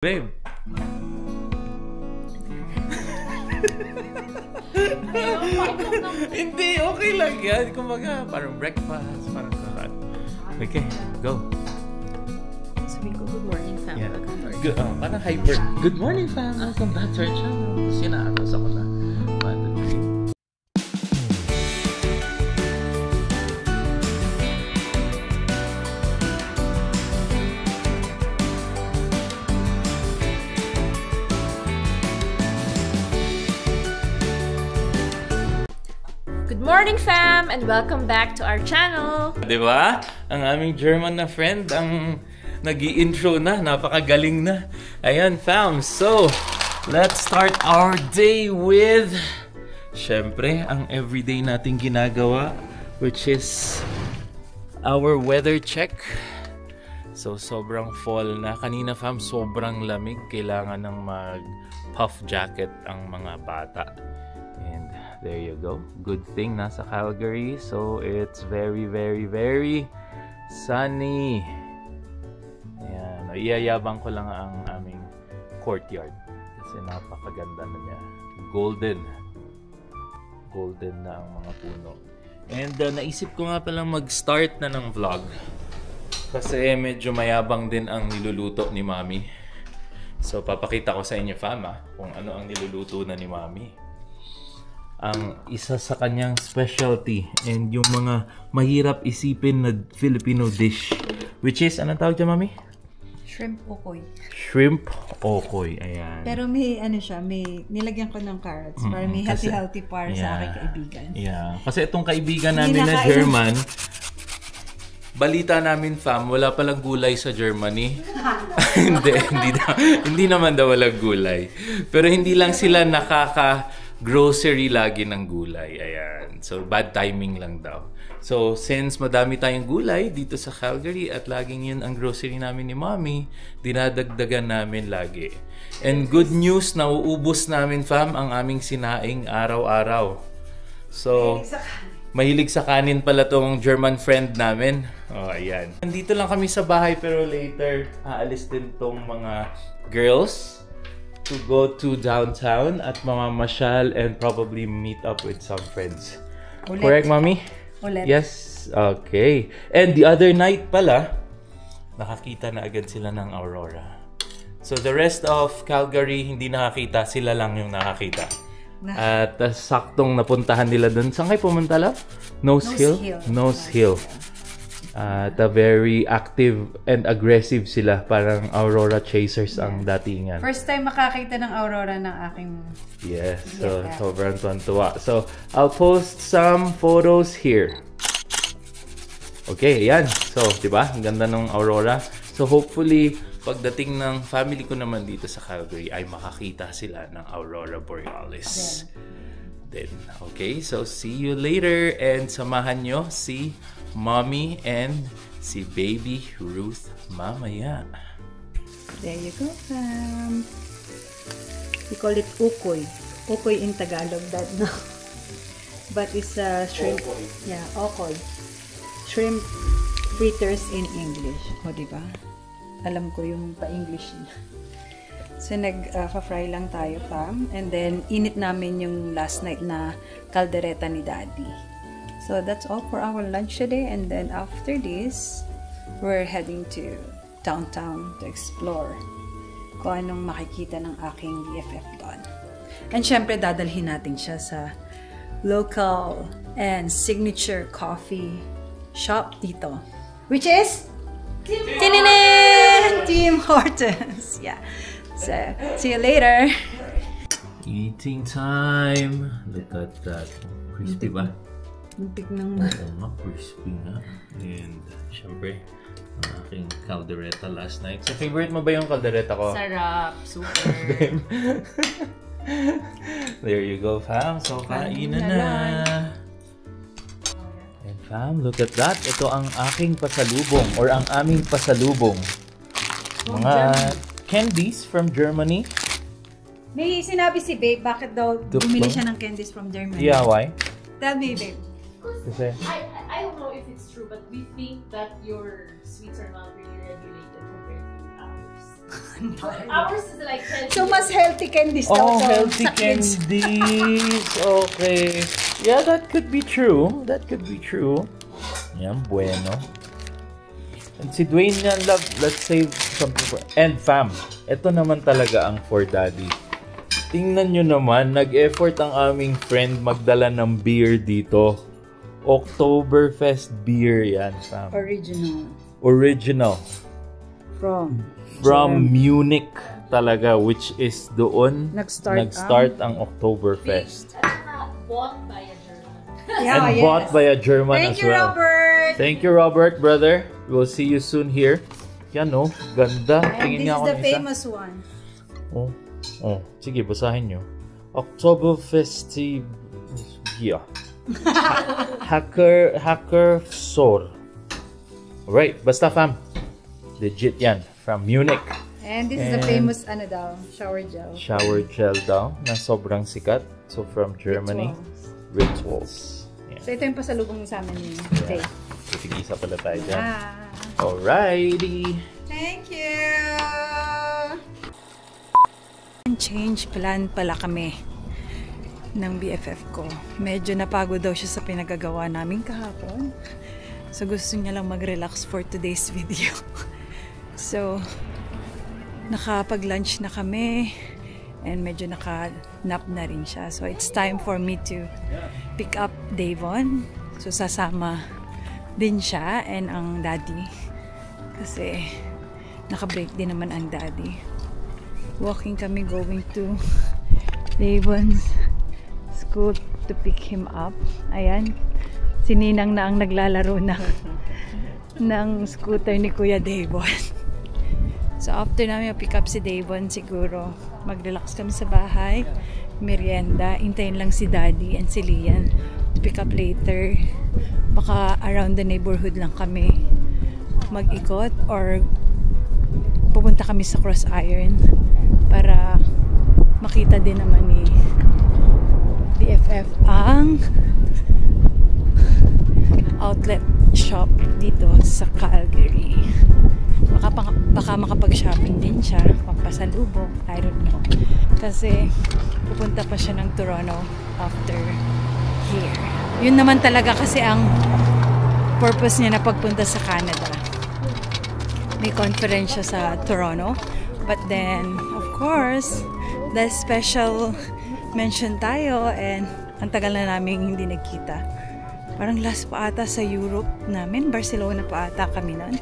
Babe. Hindi, okay lang yan. Kumbaga, parang breakfast, parang kakat. Okay, go. So we go, good morning fam. Yeah. Welcome to our Good, parang hyper. Good morning fam. Welcome back to our channel. Tapos yun na, anos ako na. 1, 2, 3. Good morning fam and welcome back to our channel. Diba? Ang aming German na friend ang nag-i-intro na. Napakagaling na. Ayan fam. So, let's start our day with syempre, ang everyday nating ginagawa, which is our weather check. So, sobrang fall na. Kanina fam, sobrang lamig. Kailangan ng mag-puff jacket ang mga bata. And there you go. Good thing nasa Calgary. So, it's very, very, very sunny. Ayan. Iyayabang ko lang ang aming courtyard. Kasi napakaganda na niya. Golden. Golden na ang mga puno. And naisip ko nga palang mag-start na ng vlog. Kasi medyo mayabang din ang niluluto ni Mami. So, papakita ko sa inyo, fam, kung ano ang niluluto na ni Mami. Ang isa sa kanyang specialty and yung mga mahirap isipin na Filipino dish, which is, anong tawag dyan, Mami? Shrimp okoy. Shrimp okoy, ayan. Pero may ano siya, may nilagyan ko ng carrots para may healthy para sa aking kaibigan. Yeah, kasi itong kaibigan namin na German, balita namin fam, wala palang gulay sa Germany. hindi naman daw walang gulay. Pero hindi lang sila grocery lagi ng gulay. Ayan. So, bad timing lang daw. So, since madami tayong gulay dito sa Calgary at laging yun ang grocery namin ni Mommy, dinadagdagan namin lagi. And good news, nauubos namin, fam, ang aming sinaing araw-araw. So, mahilig sa kanin pala tong German friend namin. Oh, ayan. Nandito lang kami sa bahay pero later, aalis din tong mga girls to go to downtown at mamamasyal and probably meet up with some friends. Ulit. Correct, Mommy? Ulit. Yes. Okay. And the other night pala, nakakita na agad sila ng aurora. So the rest of Calgary, hindi nakakita. Sila lang yung nakakita. At saktong napuntahan nila dun. Saan kayo pumunta lang? Nose Hill? Nose Hill. At very active and aggressive sila. Parang aurora chasers ang datingan. First time makakita ng aurora ng aking... Yes, so sobrang tuwa. So, I'll post some photos here. Okay, ayan. So, diba? Ang ganda ng aurora. So, hopefully, pagdating ng family ko naman dito sa Calgary, ay makakita sila ng aurora borealis. Then, okay. So, see you later. And samahan nyo si Mommy and si Baby Ruth mamaya. There you go, fam. We call it ukoy. Ukoy in Tagalog, that no. But it's shrimp. Okoy. Yeah, okoy. Shrimp fritters in English. O, diba? Alam ko yung pa-English niya. So, nag-fry lang tayo, fam. And then, init namin yung last night na kaldereta ni Daddy. So, that's all for our lunch today. And then, after this, we're heading to downtown to explore kung anong makikita ng aking BFF doon. And syempre, dadalhin natin siya sa local and signature coffee shop dito. Which is? Tim Hortons! Yeah. So, see you later! Eating time! Look at that. Crispy ba? Muntik ng... Oo nga, crispy nga. And, syempre, ang aking caldereta last night. So, favorite mo ba yung caldereta ko? Sarap, super. There you go, fam. So, kainan na. And fam, look at that. Ito ang aking pasalubong or ang aming pasalubong. Mga candies from Germany. May sinabi si Babe, bakit daw bumili siya ng candies from Germany? Yeah, why? Tell me, Babe. Kasi, I don't know if it's true, but we think that your sweets are not really regulated compared to ours. Ours is like healthy. So, mas healthy candies daw. Oh, to healthy sa kids. candies. Okay. Yeah, that could be true. That could be true. Yan, bueno. And si Dwayne yan, love, let's save something for... And fam, ito naman talaga ang for daddy. Tingnan nyo naman, nag-effort ang aming friend magdala ng beer dito. Oktoberfest beer yan, fam. Original. From Munich talaga, which is doon nag-start ang Oktoberfest. Bought by a German. And bought by a German as well. Thank you, Robert! Thank you, Robert, brother. We'll see you soon here. Yan, oh. Ganda. And Tingin this niya is ako the ng isa. famous one. Oh. Sige, basahin nyo. Oktoberfest... Yeah. Hacker Sor. Alright, basta fam. Legit yan. From Munich. And this is the famous, shower gel. Shower gel daw na sobrang sikat. So, from Germany. Rituals. Yeah. So, ito yung pasalubong sa amin today. Titig-isa pala tayo dyan. Alrighty. Thank you! Change plan pala kami ng BFF ko. Medyo napagod daw siya sa pinagagawa namin kahapon. So, gusto niya lang mag-relax for today's video. So, nakapag-lunch na kami and medyo naka-nap na rin siya. So, it's time for me to pick up Davon. So, sasama din siya and ang daddy. Kasi, naka-break din naman ang daddy. Walking kami going to Davon's school to pick him up. Ayan. Si Ninang na ang naglalaro ng scooter ni Kuya Davon. So after namin pick up si Davon, siguro mag-relax kami sa bahay, merienda, hintayin lang si Daddy and si Lian to pick up later. Baka around the neighborhood lang kami mag-ikot or pupunta kami sa Cross Iron para makita din naman ni BFF ang outlet shop dito sa Calgary. Baka makapag-shopping din siya, pampasalubong, I don't know. Kasi pupunta pa siya ng Toronto after here. Yun naman talaga kasi ang purpose niya na pagpunta sa Canada. May conference siya sa Toronto. But then, of course, the special mention tayo and ang tagal na namin hindi nagkita. Parang last pa ata sa Europe namin, Barcelona pa ata kami nun.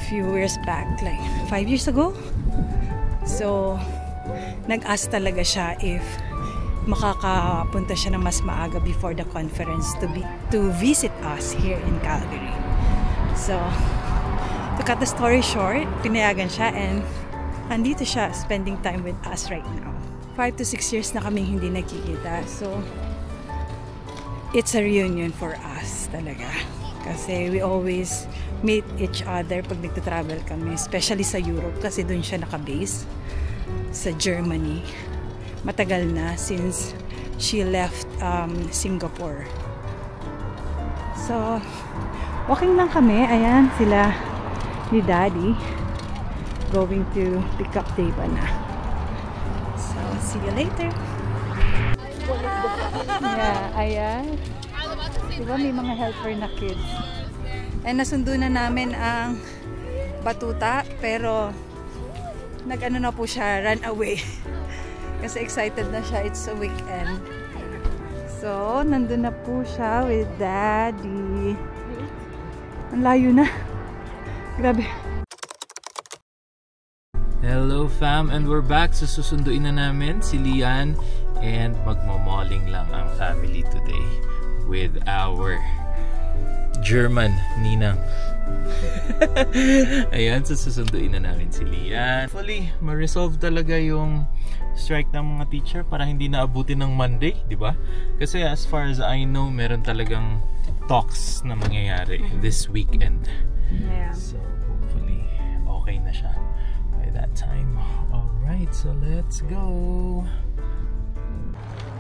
Few years back, like 5 years ago. So, nag-ask talaga siya if makakapunta siya ng mas maaga before the conference to visit us here in Calgary. So, to cut the story short, pinayagan siya and andito siya spending time with us right now. 5 to 6 years na kami hindi nakikita. So, it's a reunion for us talaga. Kasi we always meet each other pag nagta-travel kami, especially sa Europe kasi dun siya naka-base sa Germany. Matagal na since she left Singapore. So, walking lang kami. Ayan, sila ni Daddy going to pick up Deva na. So, see you later. Yeah, ayan. Diba may mga helper na kids. And nasundo na namin ang batuta, pero nag-ano na po siya, run away. Kasi excited na siya, it's a weekend. So, nandun na po siya with Daddy. Ang layo na. Grabe. Hello fam, and we're back. So susunduin na namin si Lian and magmamalling lang ang family today with our German ninang. Ayan, so susunduin na namin si Lian. Hopefully, ma-resolve talaga yung strike ng mga teacher para hindi na abutin ng Monday, di ba? Kasi as far as I know, meron talagang talks na mangyayari this weekend. Yeah. So hopefully, okay na siya by that time. Alright, so let's go!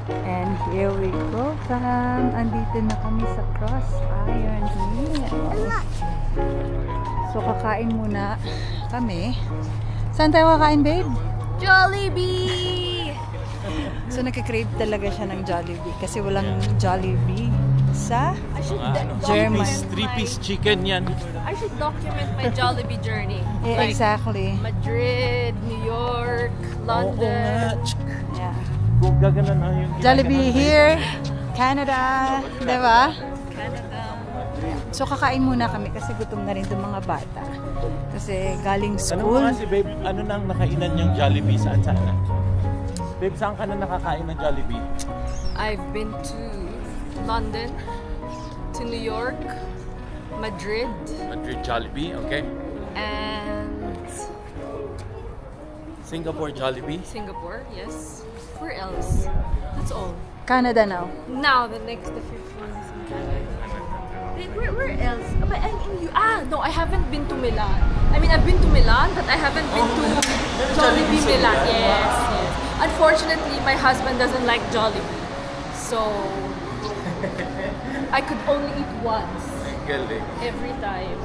And here we go, fam. Andito na kami sa Cross Iron Mill. So, kakain muna kami Saan tayo kakain, babe? Jollibee! So, nagka-crave talaga siya ng Jollibee kasi walang Jollibee sa German. Three-piece chicken yan. I should document my Jollibee journey. Yeah, exactly. Madrid, New York, London. Yeah. Kung gagana na yung Jollibee here, Canada, diba? Canada. So, kakain muna kami kasi gutom na rin itong mga bata. Kasi galing Ano mo school. kasi babe, ano nang nakainan yung Jollibee? Saan na? Babe, saan ka na nakakain ng Jollibee? I've been to London, to New York, Madrid, Madrid Jollibee, okay. and Singapore Jollibee. Singapore, yes. Where else? That's all. Canada now. Now, the fifth one is in Canada. Wait, where else? But no, I haven't been to Milan. I mean, I've been to Milan, but I haven't been to Jollibee Milan. Yes. Unfortunately, my husband doesn't like Jollibee. So, I could only eat once. Galing. Every time.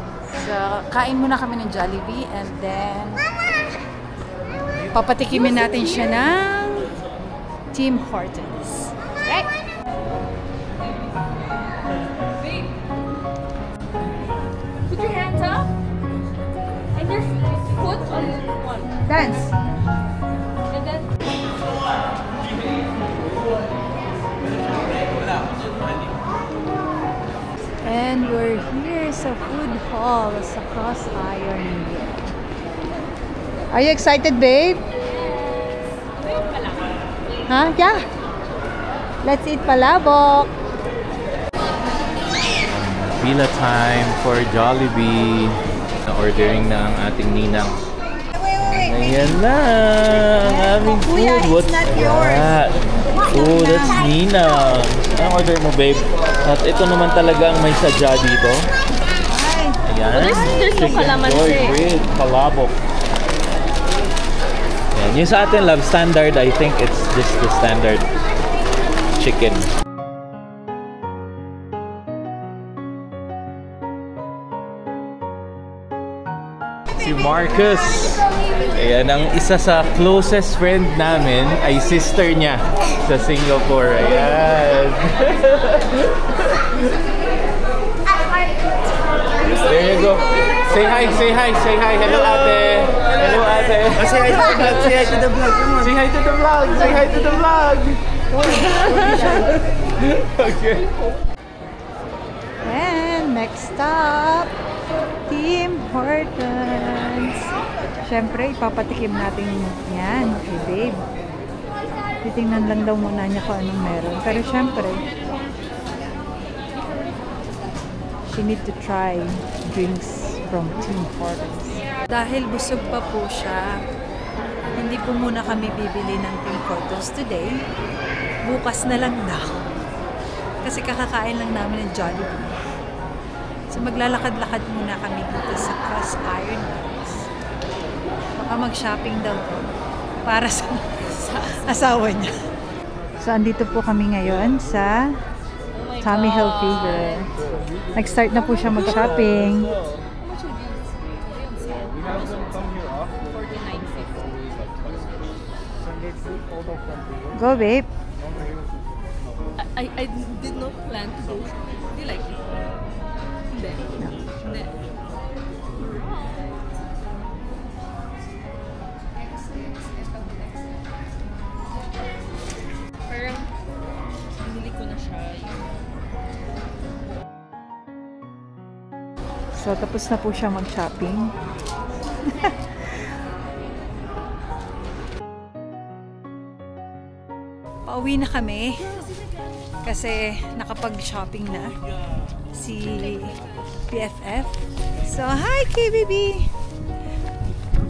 So, kain muna kami ng Jollibee and then papatikimin natin siya ng Tim Hortons. Right? Babe, put your hands up and your foot on one. Dance! And then And we're here sa food hall sa Cross Iron. Are you excited, babe? Huh? Yeah. Let's eat palabok. Pila time for Jollibee. Na-ordering na ang ating ninang. Ayan na! Ang aming Kuya, food. What's it's not yours. that? Oh, that's ninang. Anong order mo, babe? At ito naman talaga ang may sadya dito. Ayan. There's no Chicken calamansi. joy with palabok. Ayan. Yung sa atin, love, standard. I think it's just the standard chicken. Si Marcus. Ayan, ang isa sa closest friend namin ay sister niya sa Singapore. Ayan. There you go. Say hi, say hi, say hi. Hello, ate. Hello, ate. Say hi to the vlog. Say hi to the vlog. Come on. Say hi to the vlog. Say hi to the vlog. Okay. And next stop, Tim Hortons. Siyempre, ipapatikim natin yan kay babe. Titingnan lang daw muna niya kung anong meron. Pero siyempre, she need to try drinks from Tim Hortons. Dahil busog pa po siya, hindi po muna kami bibili ng Tim Hortons today. Bukas na lang daw. Kasi kakakain lang namin ng Jollibee. So maglalakad-lakad muna kami dito sa Cross Iron. Baka mag-shopping daw po para sa asawa niya. So andito po kami ngayon sa Tommy Hilfiger. Nag-start na po siya mag-shopping. Go, babe. I did not plan to go. Do you like it? Hindi. Hindi. Parang binili ko na siya. So, tapos na po siya mag-shopping. Pauwi na kami kasi nakapag-shopping na si BFF. So, hi KBB!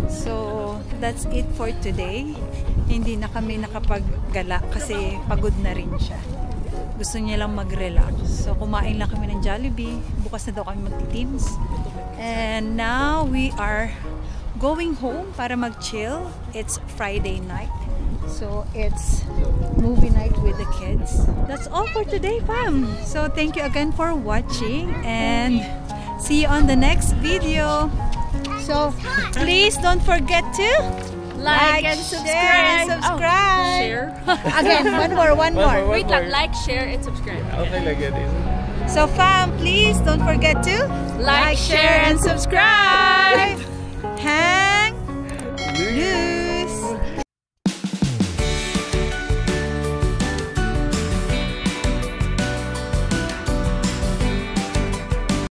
So, that's it for today. Hindi na kami nakapaggala kasi pagod na rin siya. Gusto niya lang mag-relax. So, kumain lang kami ng Jollibee. Bukas na daw kami magti-teams. And now, we are going home para mag-chill. It's Friday night. So, it's movie night with the kids. That's all for today, fam. So, thank you again for watching. And see you on the next video. So, please don't forget to Like and share, and subscribe. Share. Again, one more. Wait lang, like, share, and subscribe. Okay lang yan. So, fam, please don't forget to Like, share, and subscribe!